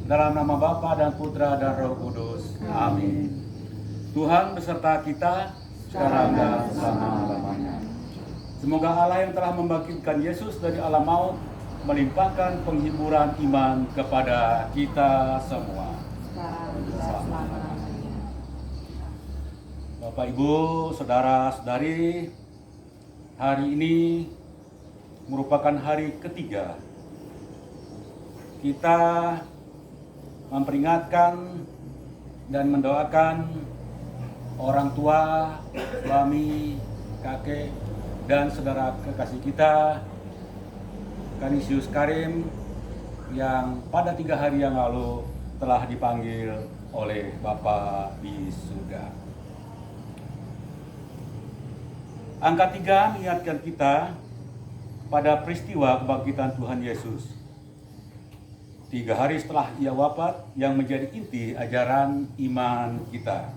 Dalam nama Bapa dan Putra dan Roh Kudus. Amin. Tuhan beserta kita sekarang dan selama-lamanya. Semoga Allah yang telah membangkitkan Yesus dari alam maut melimpahkan penghiburan iman kepada kita semua. Bapak, Ibu, saudara-saudari, hari ini merupakan hari ketiga kita memperingatkan dan mendoakan orang tua, suami, kakek, dan saudara kekasih kita, Canisius Karim, yang pada 3 hari yang lalu telah dipanggil oleh Bapa di surga. Angka 3 mengingatkan kita pada peristiwa kebangkitan Tuhan Yesus. 3 hari setelah ia wafat, yang menjadi inti ajaran iman kita.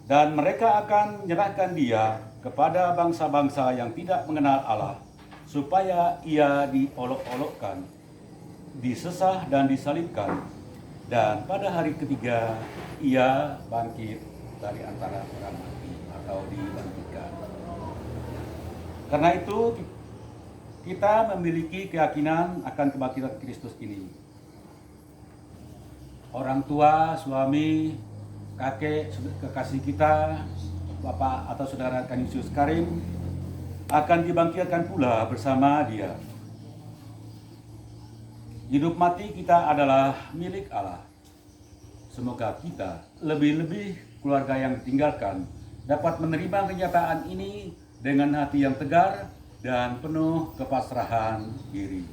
Dan mereka akan menyerahkan dia kepada bangsa-bangsa yang tidak mengenal Allah, supaya ia diolok-olokkan, disesah dan disalibkan. Dan pada hari ketiga, ia bangkit dari antara orang mati atau dibangkitkan. Karena itu, kita memiliki keyakinan akan kebangkitan Kristus ini. Orang tua, suami, kakek, kekasih kita, Bapak atau Saudara Canisius Karim akan dibangkitkan pula bersama dia. Hidup mati kita adalah milik Allah. Semoga kita, lebih-lebih keluarga yang ditinggalkan, dapat menerima kenyataan ini dengan hati yang tegar dan penuh kepasrahan diri.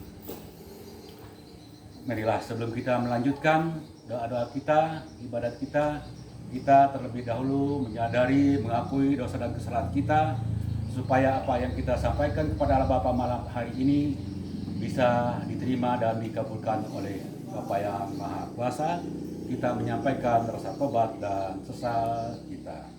Marilah sebelum kita melanjutkan doa-doa kita, ibadat kita terlebih dahulu menyadari, mengakui dosa dan kesalahan kita, supaya apa yang kita sampaikan kepada Allah Bapa malam hari ini bisa diterima dan dikabulkan oleh Bapa yang Maha Kuasa. Kita menyampaikan rasa tobat dan sesal kita.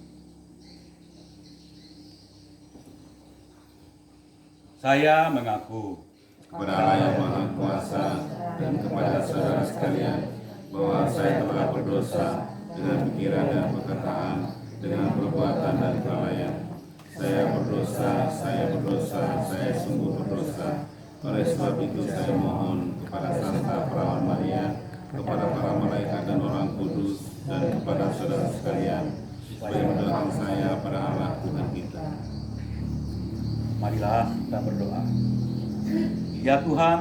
Saya mengaku kepada Allah yang Maha Kuasa dan kepada saudara sekalian bahwa saya telah berdosa dengan pikiran dan perkataan, dengan perbuatan dan kelalaian. Saya berdosa, saya sungguh berdosa. Oleh sebab itu saya mohon kepada Santa Perawan Maria, kepada para malaikat dan orang kudus, dan kepada saudara sekalian, supaya mendoakan saya pada Allah Tuhan kita. Marilah kita berdoa. Ya Tuhan,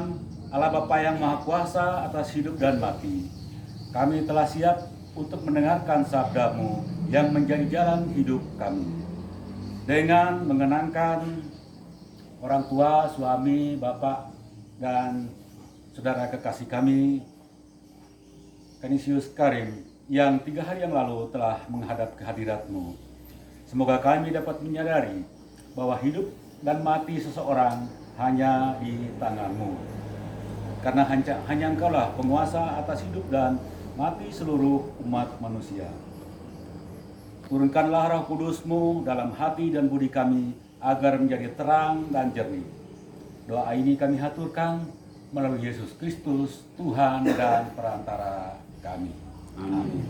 Allah Bapa yang Maha Kuasa atas hidup dan mati, kami telah siap untuk mendengarkan sabda-Mu yang menjadi jalan hidup kami. Dengan mengenangkan orang tua, suami, bapak, dan saudara kekasih kami, Canisius Karim, yang 3 hari yang lalu telah menghadap kehadirat-Mu. Semoga kami dapat menyadari bahwa hidup dan mati seseorang hanya di tangan-Mu. Karena hanya Engkaulah penguasa atas hidup dan mati seluruh umat manusia. Turunkanlah Roh Kudus-Mu dalam hati dan budi kami agar menjadi terang dan jernih. Doa ini kami haturkan melalui Yesus Kristus, Tuhan dan perantara kami. Amin.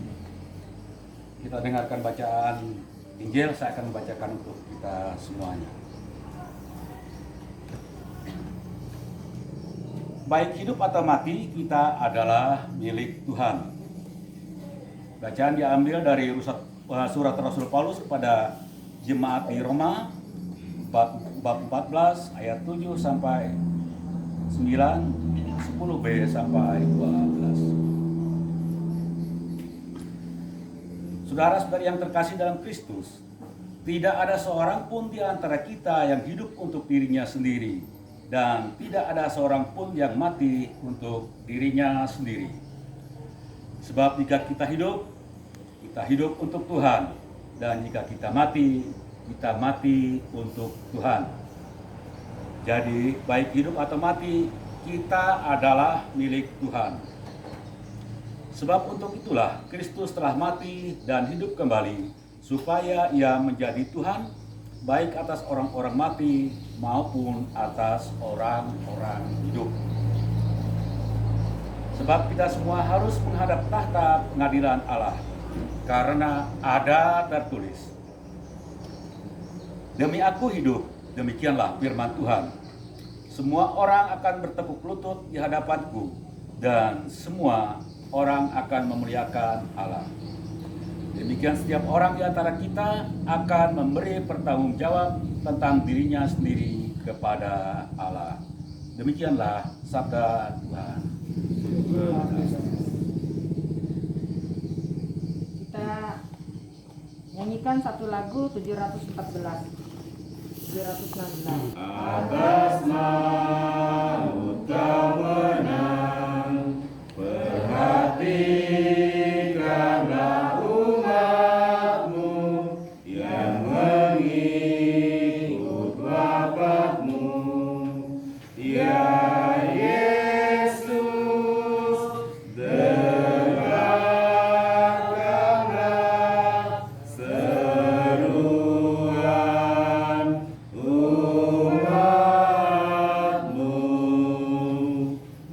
Kita dengarkan bacaan Injil, saya akan membacakan untuk kita semuanya. Baik hidup atau mati, kita adalah milik Tuhan. Bacaan diambil dari surat Rasul Paulus kepada jemaat di Roma, bab 14 ayat 7 sampai 9, 10b sampai 12. Saudara-saudari yang terkasih dalam Kristus, tidak ada seorang pun di antara kita yang hidup untuk dirinya sendiri, dan tidak ada seorang pun yang mati untuk dirinya sendiri. Sebab jika kita hidup untuk Tuhan, dan jika kita mati untuk Tuhan. Jadi baik hidup atau mati, kita adalah milik Tuhan. Sebab untuk itulah Kristus telah mati dan hidup kembali, supaya ia menjadi Tuhan, baik atas orang-orang mati maupun atas orang-orang hidup. Sebab kita semua harus menghadap tahta pengadilan Allah, karena ada tertulis, "Demi aku hidup, demikianlah firman Tuhan. Semua orang akan bertekuk lutut di hadapanku, dan semua orang akan memuliakan Allah." Demikian setiap orang di antara kita akan memberi pertanggungjawab tentang dirinya sendiri kepada Allah. Demikianlah sabda Tuhan. Kita nyanyikan satu lagu 714, 716. Atas maut kau menang, perhatikanlah umatmu yang mengikut Bapakmu. Ya Yesus, dengarkanlah seruan umatmu.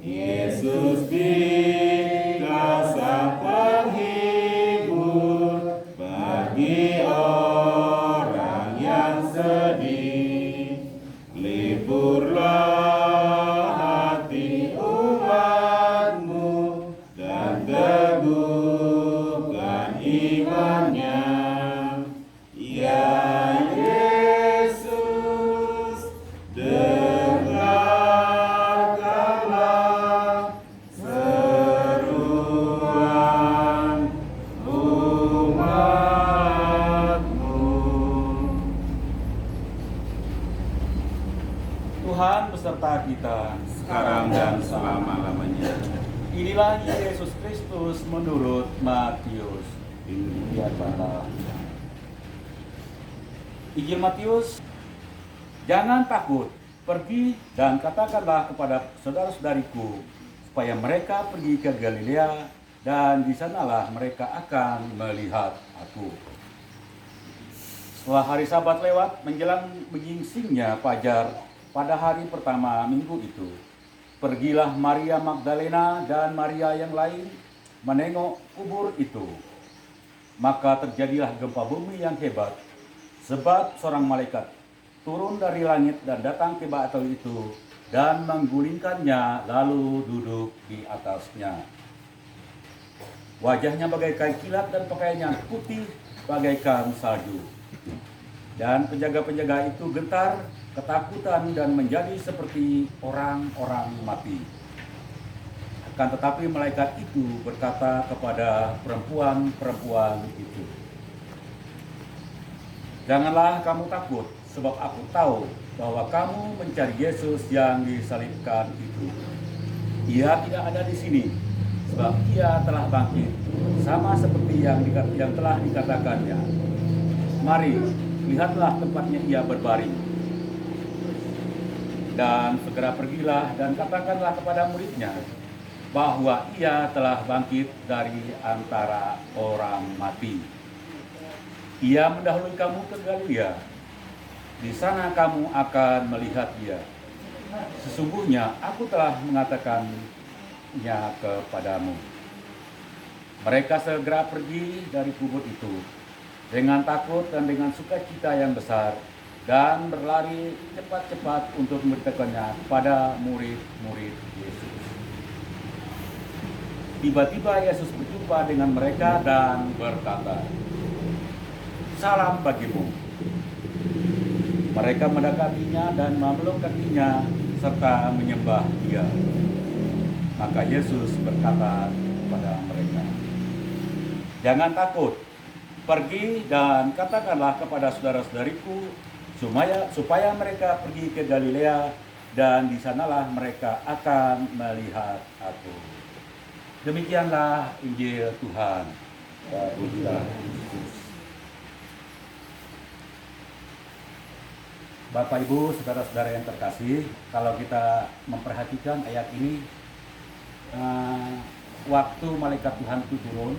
Yesus Dikau sang penghibur bagi orang yang sedih. Liburlah hati umatmu dan teguhkan imannya. Ya Yesus, dengarkanlah seruan umatmu. Tuhan beserta kita. Sekarang dan selama-lamanya. Inilah Yesus Kristus menurut Matius. Biarlah. Injil Matius, jangan takut, pergi dan katakanlah kepada saudara-saudariku supaya mereka pergi ke Galilea, dan di sanalah mereka akan melihat aku. Setelah hari Sabat lewat, menjelang menyingsingnya fajar pada hari pertama minggu itu, pergilah Maria Magdalena dan Maria yang lain menengok kubur itu. Maka terjadilah gempa bumi yang hebat, sebab seorang malaikat turun dari langit dan datang ke batu itu dan menggulingkannya lalu duduk di atasnya. Wajahnya bagaikan kilat dan pakaiannya putih bagaikan salju. Dan penjaga-penjaga itu gentar, ketakutan dan menjadi seperti orang-orang mati. Akan tetapi malaikat itu berkata kepada perempuan-perempuan itu, "Janganlah kamu takut, sebab aku tahu bahwa kamu mencari Yesus yang disalibkan itu. Ia tidak ada di sini, sebab ia telah bangkit, sama seperti yang telah dikatakannya. Mari, lihatlah tempatnya ia berbaring." Dan segera pergilah dan katakanlah kepada muridnya bahwa ia telah bangkit dari antara orang mati. Ia mendahului kamu ke Galilea. Di sana kamu akan melihat dia. Sesungguhnya aku telah mengatakannya kepadamu. Mereka segera pergi dari kubur itu dengan takut dan dengan sukacita yang besar, dan berlari cepat-cepat untuk memberitakannya kepada murid-murid Yesus. Tiba-tiba Yesus berjumpa dengan mereka dan berkata, "Salam bagimu." Mereka mendekatinya dan memeluk kakinya serta menyembah dia. Maka Yesus berkata kepada mereka, "Jangan takut, pergi dan katakanlah kepada saudara-saudariku supaya mereka pergi ke Galilea, dan di sanalah mereka akan melihat aku. Demikianlah Injil Tuhan. Terpujilah Kristus. Bapak Ibu, saudara-saudara yang terkasih, kalau kita memperhatikan ayat ini, waktu malaikat Tuhan itu turun,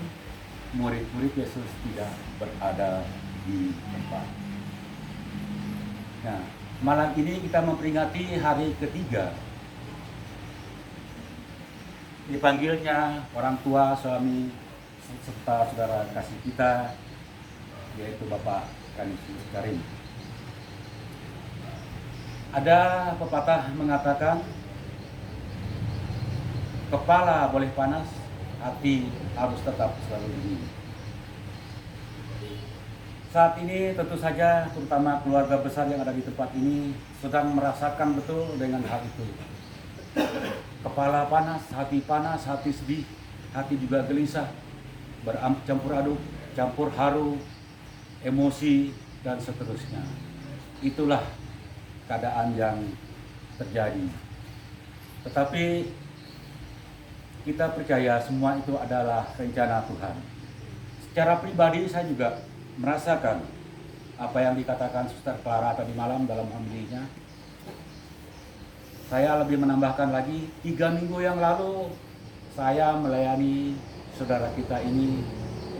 murid-murid Yesus tidak berada di tempat. Nah, malam ini kita memperingati hari ketiga dipanggilnya orang tua, suami, serta saudara kasih kita, yaitu Bapak Kanisius Karim. Ada pepatah mengatakan, kepala boleh panas, hati harus tetap selalu dingin. Saat ini tentu saja terutama keluarga besar yang ada di tempat ini sedang merasakan betul dengan hal itu. Kepala panas, hati sedih, hati juga gelisah, bercampur aduk, campur haru, emosi, dan seterusnya. Itulah keadaan yang terjadi. Tetapi kita percaya semua itu adalah rencana Tuhan. Secara pribadi saya juga merasakan apa yang dikatakan Suster Clara tadi malam dalam homilinya. Saya lebih menambahkan lagi, 3 minggu yang lalu saya melayani saudara kita ini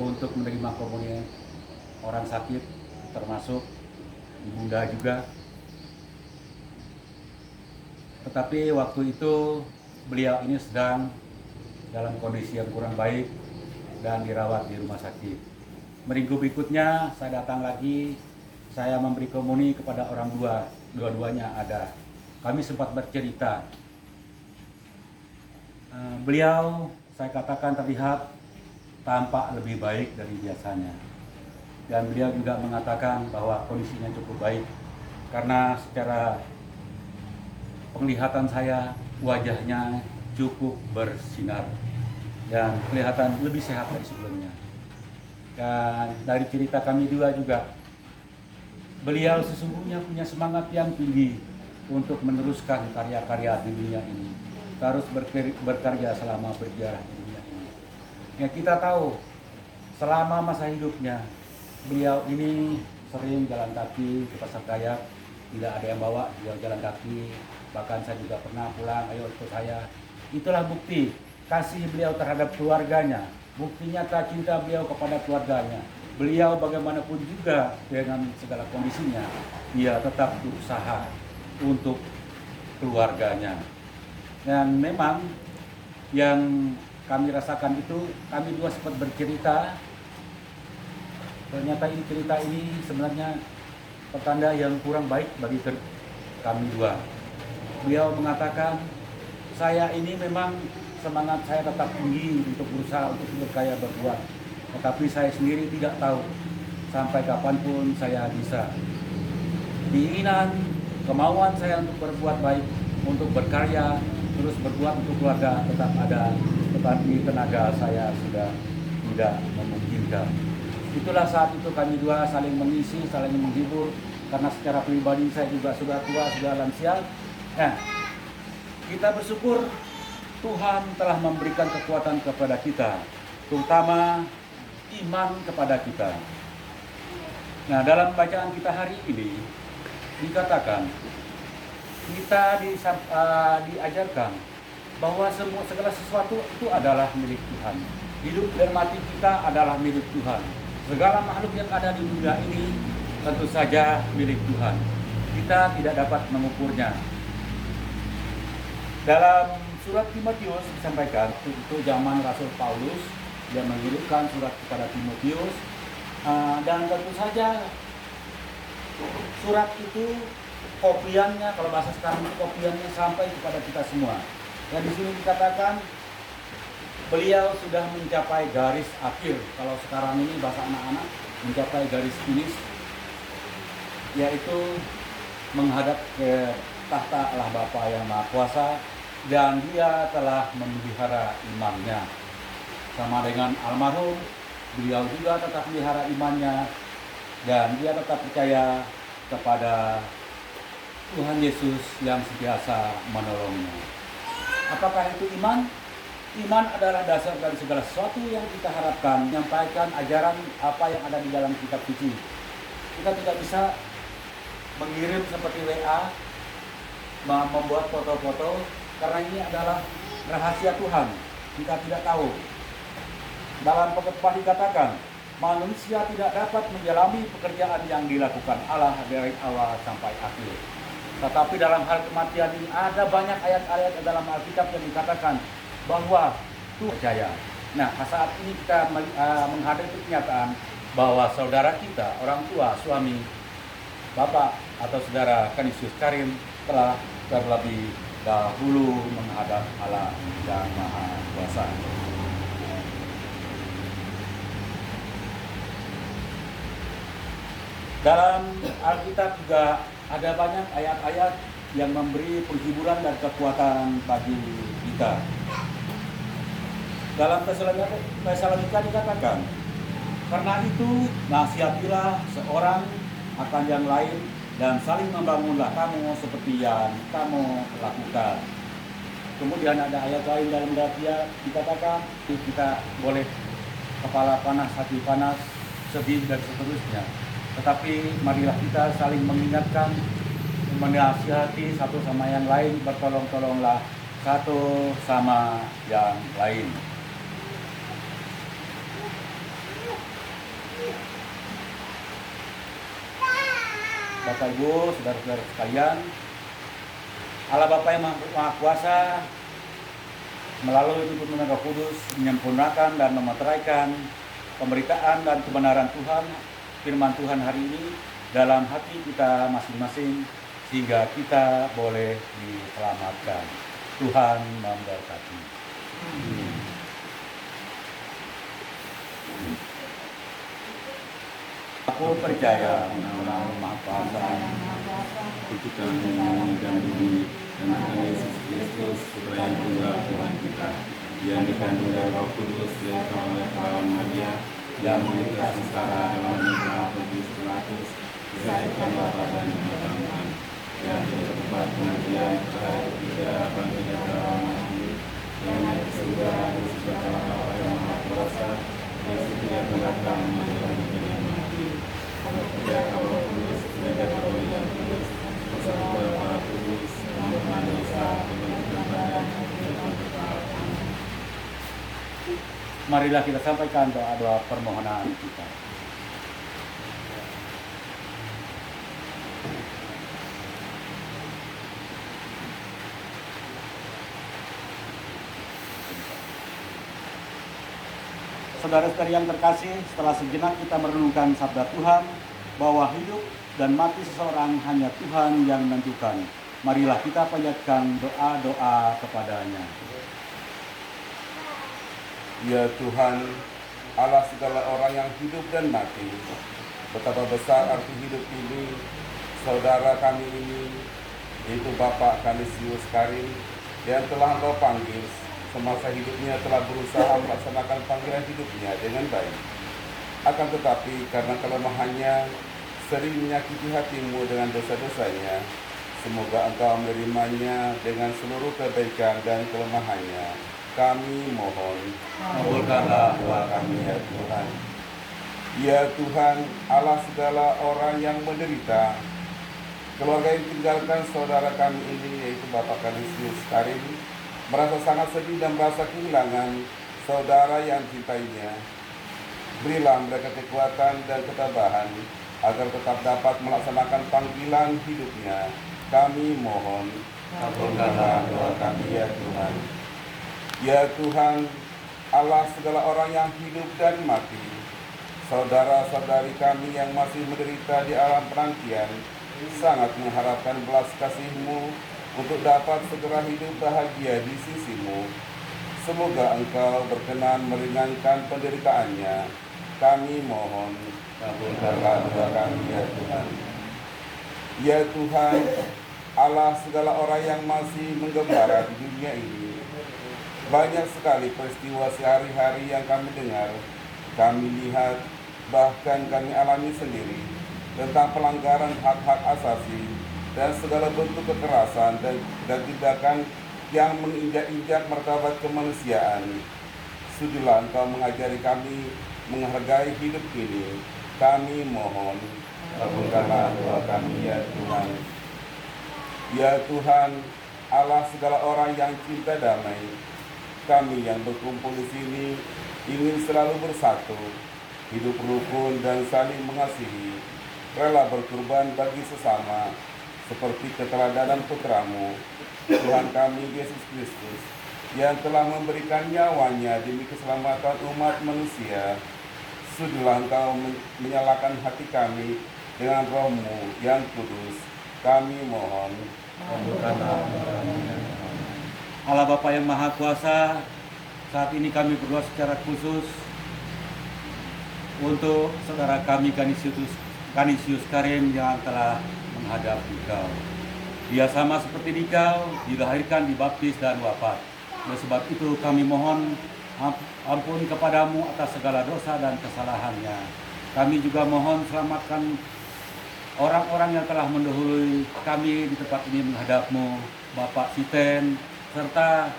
untuk menerima komunion orang sakit, termasuk ibunda juga. Tetapi waktu itu beliau ini sedang dalam kondisi yang kurang baik dan dirawat di rumah sakit. Minggu berikutnya saya datang lagi, saya memberi komuni kepada orang tua, dua-duanya ada. Kami sempat bercerita. Beliau, saya katakan, terlihat tampak lebih baik dari biasanya. Dan beliau juga mengatakan bahwa kondisinya cukup baik karena secara penglihatan saya, wajahnya cukup bersinar dan kelihatan lebih sehat dari sebelumnya. Dan dari cerita kami juga beliau sesungguhnya punya semangat yang tinggi untuk meneruskan karya-karya di dunia ini, terus berkarya selama berjarah di dunia ini. Ya, kita tahu selama masa hidupnya beliau ini sering jalan kaki ke Pasar Dayak, tidak ada yang bawa, beliau jalan kaki. Bahkan saya juga pernah pulang, ayo ikut saya. Itulah bukti kasih beliau terhadap keluarganya, bukti nyata cinta beliau kepada keluarganya. Beliau bagaimanapun juga dengan segala kondisinya, dia tetap berusaha untuk keluarganya. Dan memang yang kami rasakan itu, kami dua sempat bercerita. Ternyata cerita ini sebenarnya pertanda yang kurang baik bagi kami dua. Beliau mengatakan, saya ini memang semangat saya tetap tinggi untuk berusaha untuk berkarya berbuat. Tetapi saya sendiri tidak tahu sampai kapanpun saya bisa. Keinginan, kemauan saya untuk berbuat baik, untuk berkarya, terus berbuat untuk keluarga tetap ada. Tetapi tenaga saya sudah tidak memungkinkan. Itulah saat itu kami dua saling mengisi, saling menghibur. Karena secara pribadi saya juga sudah tua, sudah lansia. Nah, kita bersyukur Tuhan telah memberikan kekuatan kepada kita, terutama iman kepada kita. Nah, dalam bacaan kita hari ini dikatakan kita diajarkan bahwa segala sesuatu itu adalah milik Tuhan. Hidup dan mati kita adalah milik Tuhan. Segala makhluk yang ada di dunia ini tentu saja milik Tuhan. Kita tidak dapat mengukurnya. Dalam surat Timotius disampaikan, itu zaman Rasul Paulus, dia mengirimkan surat kepada Timotius, dan tentu saja surat itu kopiannya, kalau bahasa sekarang itu kopiannya sampai kepada kita semua. Dan di sini dikatakan beliau sudah mencapai garis akhir, kalau sekarang ini bahasa anak-anak mencapai garis finish, yaitu menghadap ke tahta Allah Bapa yang Maha Kuasa. Dan dia telah memelihara imannya. Sama dengan almarhum, beliau juga tetap memelihara imannya. Dan dia tetap percaya kepada Tuhan Yesus yang sentiasa menolongnya. Apakah itu iman? Iman adalah dasar dari segala sesuatu yang kita harapkan, menyampaikan ajaran apa yang ada di dalam kitab suci. Kita tidak bisa mengirim seperti WA, membuat foto-foto, karena ini adalah rahasia Tuhan. Kita tidak tahu. Dalam pengetahuan dikatakan, manusia tidak dapat menjalani pekerjaan yang dilakukan Allah dari awal sampai akhir. Tetapi dalam hal kematian ini ada banyak ayat-ayat dalam Alkitab yang dikatakan bahwa Tuhan percaya. Nah, saat ini kita menghadapi kenyataan bahwa saudara kita, orang tua, suami, bapak atau saudara Kanisius Karim telah terlebih dahulu menghadap Allah yang Maha Kuasa. Dalam Alkitab juga ada banyak ayat-ayat yang memberi penghiburan dan kekuatan bagi kita. Dalam Tesalonika dikatakan, karena itu nasihatilah seorang akan yang lain dan saling membangunlah kamu seperti yang kamu lakukan. Kemudian ada ayat lain dalam Galatia dikatakan kita boleh kepala panas, hati panas, sedih dan seterusnya. Tetapi marilah kita saling mengingatkan, menasihati satu sama yang lain, bertolong-tolonglah satu sama yang lain. Bapak Ibu, saudara-saudara sekalian, Allah Bapa yang Maha Kuasa melalui tuntunan Roh Kudus menyempurnakan dan memeteraikan pemberitaan dan kebenaran Tuhan, firman Tuhan hari ini dalam hati kita masing-masing sehingga kita boleh diselamatkan. Tuhan memberkati. Aku percaya Allah Maha Kuasa, Penciptaan langit dan bumi, dan akan Yesus Kristus, Putra yang tunggal Tuhan kita, yang dikandung dari Roh Kudus, dilahirkan oleh perawan Maria, yang menderita sengsara dalam negara Pontius Pilatus, disayangkan Bapa dan dimakamkan, yang turut tempat pengajian pada hari ketiga bangkit dari orang mati, yang naik ke surga di sebelah Bapa yang Maha Kuasa, yang setia belakang menjadi dunia mati. Percaya Roh Kudus, gereja Katolik yang kudus, bersama para kudus, pengampunan dosa, pembentukan badan, dan kekal. Marilah kita sampaikan doa-doa permohonan kita. Saudara-saudari yang terkasih, setelah sejenak kita merenungkan sabda Tuhan bahwa hidup dan mati seseorang hanya Tuhan yang menentukan. Marilah kita panjatkan doa-doa kepadanya. Ya Tuhan, Allah segala orang yang hidup dan mati, betapa besar arti hidup ini, saudara kami ini, yaitu Bapak Kanisius Karim, yang telah Engkau panggil, semasa hidupnya telah berusaha melaksanakan panggilan hidupnya dengan baik. Akan tetapi karena kelemahannya, sering menyakiti hatimu dengan dosa-dosanya, semoga Engkau menerimanya dengan seluruh kebaikan dan kelemahannya. Kami mohon, kabulkanlah doa kami ya Tuhan. Ya Tuhan, Allah segala orang yang menderita, keluarga yang tinggalkan saudara kami ini, yaitu Bapak Kanisius Karim, merasa sangat sedih dan merasa kehilangan saudara yang cintainya. Berilah mereka kekuatan dan ketabahan agar tetap dapat melaksanakan panggilan hidupnya. Kami mohon, kabulkanlah doa kami ya Tuhan. Ya Tuhan, Allah segala orang yang hidup dan mati, saudara-saudari kami yang masih menderita di alam penantian, sangat mengharapkan belas kasih-Mu untuk dapat segera hidup bahagia di sisi-Mu. Semoga Engkau berkenan meringankan penderitaannya. Kami mohon, kabulkanlah doa kami ya Tuhan. Ya Tuhan, Allah segala orang yang masih menggembara di dunia ini, banyak sekali peristiwa sehari-hari yang kami dengar, kami lihat, bahkan kami alami sendiri tentang pelanggaran hak-hak asasi dan segala bentuk kekerasan dan tindakan yang menginjak-injak martabat kemanusiaan. Sudilah Engkau mengajari kami menghargai hidup ini. Kami mohon, kabulkanlah doa kami ya Tuhan. Ya Tuhan, Allah segala orang yang cinta damai, kami yang berkumpul di sini ingin selalu bersatu, hidup rukun dan saling mengasihi, rela berkorban bagi sesama, seperti keteladanan putramu, Tuhan kami Yesus Kristus, yang telah memberikan nyawanya demi keselamatan umat manusia. Sudilah Engkau menyalakan hati kami dengan roh-Mu yang kudus. Kami mohon. Allah Bapa yang Maha Kuasa, saat ini kami berdoa secara khusus untuk saudara kami Kanisius Karim yang telah menghadap Engkau. Dia sama seperti Engkau, dilahirkan, dibaptis, dan wafat. Oleh sebab itu kami mohon ampun kepadamu atas segala dosa dan kesalahannya. Kami juga mohon selamatkan orang-orang yang telah mendahului kami di tempat ini menghadapmu, Bapak Siten, serta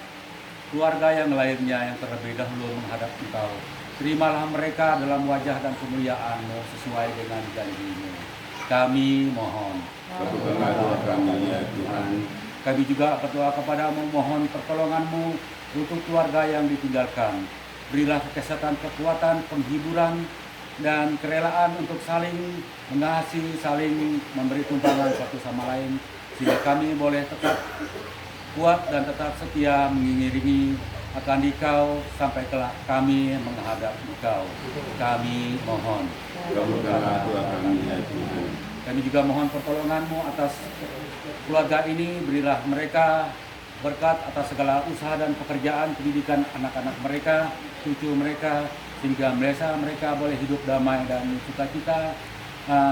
keluarga yang lainnya yang terlebih dahulu menghadap Engkau. Terimalah mereka dalam wajah dan kemuliaan-Mu sesuai dengan janji-Mu. Kami mohon. Kabulkanlah doa kami ya Tuhan. Kami juga berdoa kepadamu, mohon pertolongan-Mu untuk keluarga yang ditinggalkan. Berilah kesehatan, kekuatan, penghiburan, dan kerelaan untuk saling mengasihi, saling memberi tumpangan satu sama lain, sehingga kami boleh tetap kuat dan tetap setia mengiringi akan Dikau sampai kelak kami menghadap Engkau. Kami mohon. Kabulkanlah doa kami ya Tuhan. Kami juga mohon pertolongan-Mu atas keluarga ini, berilah mereka berkat atas segala usaha dan pekerjaan pendidikan anak-anak mereka, cucu mereka, sehingga mereka boleh hidup damai dan sukacita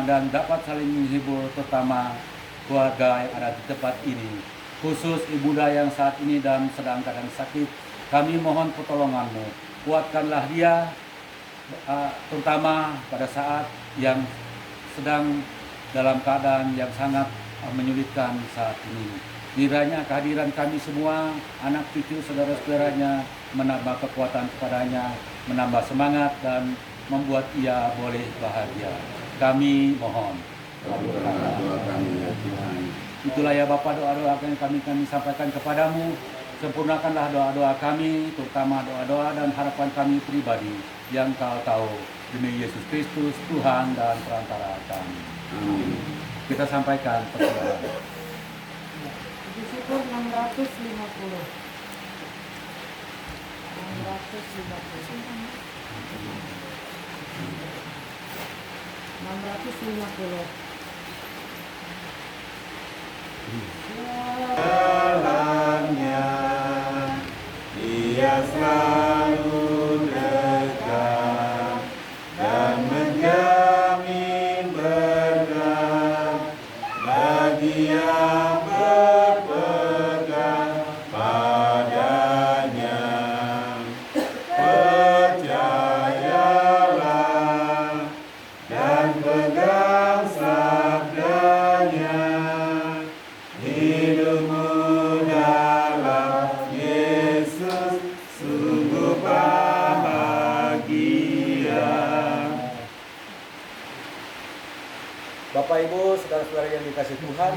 dan dapat saling menghibur, terutama keluarga yang ada di tempat ini. Khusus ibunda yang saat ini dan sedang keadaan sakit, kami mohon pertolongan-Mu. Kuatkanlah dia, terutama pada saat yang sedang dalam keadaan yang sangat menyulitkan saat ini. Kiranya kehadiran kami semua, anak cucu saudara-saudaranya, menambah kekuatan kepadanya, menambah semangat dan membuat ia boleh bahagia. Kami mohon. Kabulkanlah doa kami ya Tuhan. Itulah ya Bapa, doa-doa yang kami sampaikan kepadamu. Sempurnakanlah doa-doa kami, terutama doa-doa dan harapan kami pribadi yang Kau tahu. Demi Yesus Kristus, Tuhan dan perantara kami. Amin. Kita sampaikan pertolongan. Puji syukur 650. 650. Dalamnya Dia selalu dekat dan menjamin berkat bagi yang berpegang padanya. Percayalah dan pegang sabdanya. Hidupmu dalam Yesus sungguh bahagia. Bapak Ibu, saudara-saudara yang dikasihi Tuhan,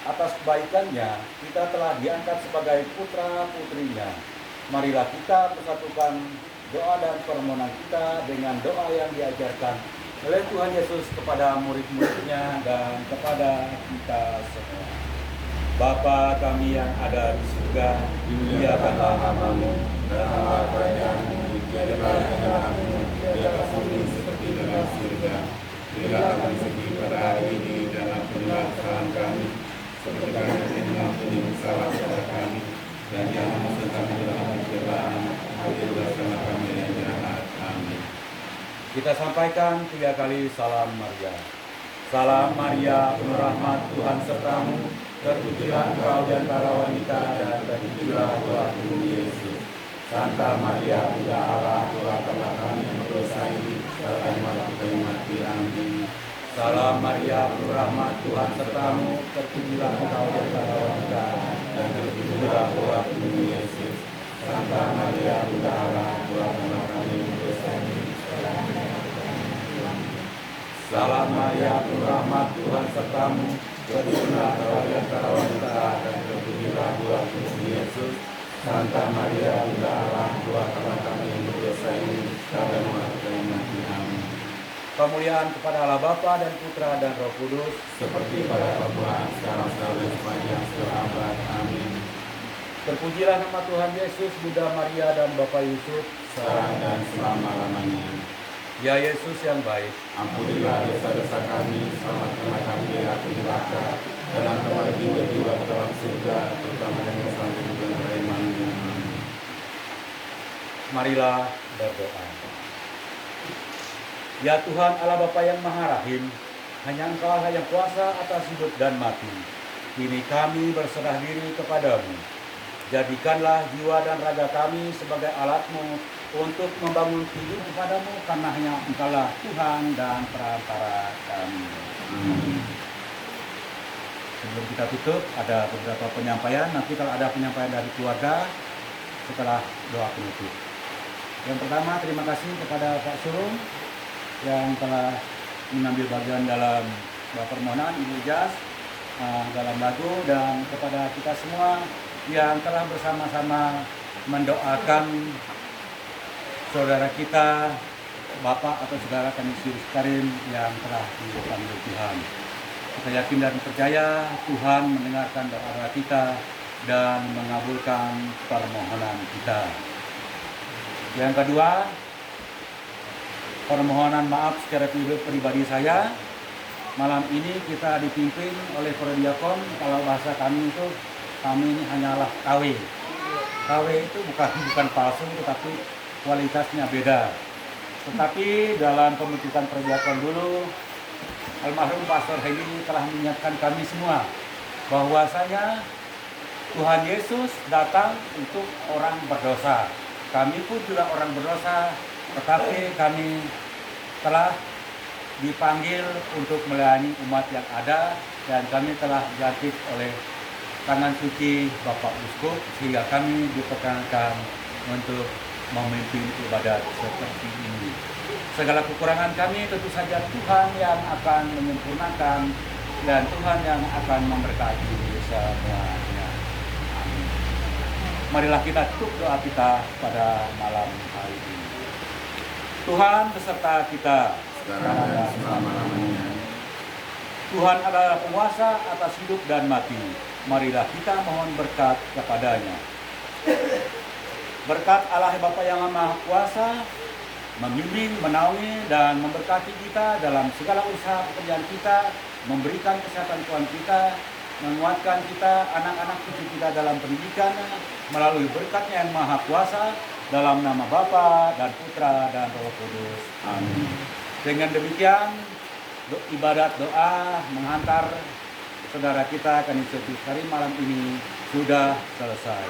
atas kebaikannya kita telah diangkat sebagai putra-putrinya. Marilah kita persatukan doa dan permohonan kita dengan doa yang diajarkan oleh Tuhan Yesus kepada murid-muridnya dan kepada kita semua. Bapa kami yang ada di surga, dimuliakanlah namamu, Datanglah kerajaanmu, jadilah kehendakmu di atas bumi seperti dalam surga. Berilah kami rezeki pada hari ini dan ampunilah kesalahan kami, seperti kami mengampuni salah kepada kami, dan jangan masuk kami dalam pencobaan, tapi bebaskanlah kami dari yang jahat. Amin. kita sampaikan 3 kali salam Maria. Salam Maria, penuh rahmat, Tuhan sertamu, terpujilah engkau di antara wanita dan terpujilah buahmu Yesus. Santa Maria, Bunda Allah, doakanlah kami yang berdosa ini, sekarang waktu kami mati. Amin. Salam Maria, penuh rahmat, Tuhan sertamu, terpujilah engkau di antara wanita, dan terpujilah buah tubuhmu Yesus. Santa Maria, Bunda Allah, doakanlah kami yang berdosa ini, sekarang dan pada waktu kami. Salam Maria, penuh rahmat, Tuhan sertamu, Terpujilah engkau di antara wanita, dan terpujilah buah tubuhmu Yesus. Santa Maria, Bunda Allah, doakanlah kami yang berdosa ini, sekarang dan pada waktu kami. Amin. kemuliaan kepada Allah Bapa dan Putra dan Roh Kudus. Seperti pada permulaan, sekarang, dan sepanjang segala abad. Amin. Terpujilah nama Tuhan Yesus, Bunda Maria dan Bapa Yusuf. Sekarang dan selama-lamanya. Ya Yesus yang baik, Ampunilah dosa-dosa kami, selamatkanlah kami dari api neraka, dan angkatlah jiwa-jiwa ke dalam surga, terutama yang sampai bulan Raya. marilah berdoa. Ya Tuhan Allah Bapa yang Maha Rahim, hanya Engkau lah yang kuasa atas hidup dan mati. Kini kami berserah diri kepadamu. Jadikanlah jiwa dan raga kami sebagai alat-Mu untuk membangun hidup kepadamu, karena hanya Engkaulah Tuhan dan perantara kami. Sebelum kita tutup, ada beberapa penyampaian. Nanti kalau ada penyampaian dari keluarga, setelah doa penutup. Yang pertama, terima kasih kepada Pak Surung yang telah mengambil bagian dalam permohonan Ibu Jas dalam lagu, dan kepada kita semua yang telah bersama-sama mendoakan saudara kita, Bapak atau saudara Kanisius Karim yang telah dipanggil Tuhan. Kita yakin dan percaya Tuhan mendengarkan doa kita dan mengabulkan permohonan kita. Yang kedua, permohonan maaf secara pribadi saya. Malam ini kita dipimpin oleh para diakon. Kalau bahasa kami itu, kami ini hanyalah KW. KW itu bukan palsu, tetapi kualitasnya beda. Tetapi dalam pembentukan para diakon dulu, almarhum Pastor Hedi telah mengingatkan kami semua bahwasanya Tuhan Yesus datang untuk orang berdosa. Kami pun juga orang berdosa, tetapi kami telah dipanggil untuk melayani umat yang ada, dan kami telah dilantik oleh tangan suci Bapak Uskup, sehingga kami diperkenankan untuk memimpin ibadat seperti ini. Segala kekurangan kami tentu saja Tuhan yang akan menyempurnakan, dan Tuhan yang akan memberkati semuanya. Amin. Marilah kita tutup doa kita pada malam hari ini. Tuhan beserta kita Sekarang dan selama-lamanya. Tuhan adalah penguasa atas hidup dan mati. Marilah kita mohon berkat kepadanya. Berkat Allah Bapa yang Maha Kuasa membimbing, menaungi, dan memberkati kita dalam segala usaha pekerjaan kita, memberikan kesehatan Tuhan kita, menguatkan kita, anak-anak cucu kita dalam pendidikan, melalui berkat-Nya yang Maha Kuasa, dalam nama Bapa dan Putra dan Roh Kudus. Amin. Dengan demikian, ibadat doa menghantar saudara kita Kanisius Karim malam ini sudah selesai.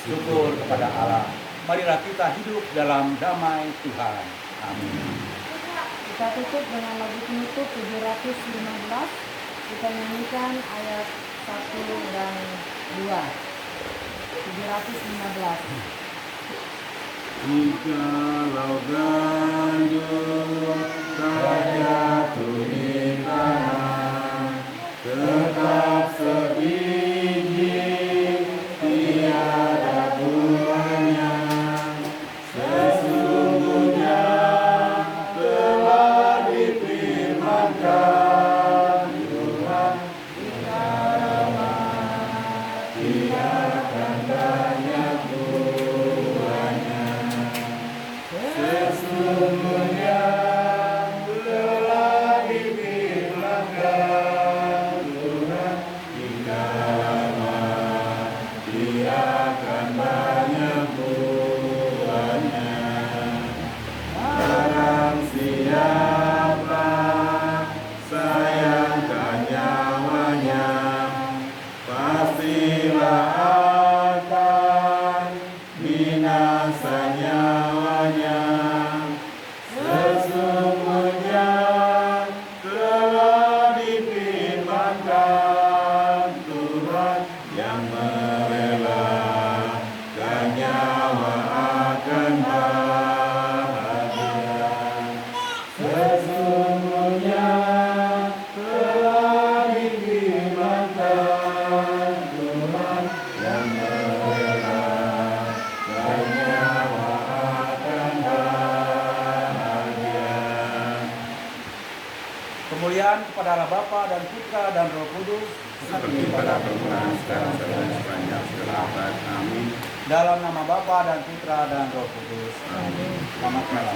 Syukur kepada Allah. Marilah kita hidup dalam damai Tuhan. Amin. Kita tutup dengan lagu penutup 715. Kita nyanyikan ayat 1 dan 2. 715. Jikalau gandum tak jatuh di tanah, tetap sebiji tiada buahnya. Sesungguhnya telah difirmankan Tuhan, jika ramah Dia akan banyak buahnya. Sesungguhnya telah difirmankan Tuhan, jika ramah Dia akan banyak buahnya. Barang siapa sayangkan nyawanya, pastilah akan binasa nyawanya. Sesungguhnya telah Kemuliaan kepada Allah Bapa dan Putra dan Roh Kudus. seperti pada permulaan, sekarang, dan sepanjang segala abad. Amin. Dalam nama Bapa dan Putra dan Roh Kudus. Amin. Selamat malam.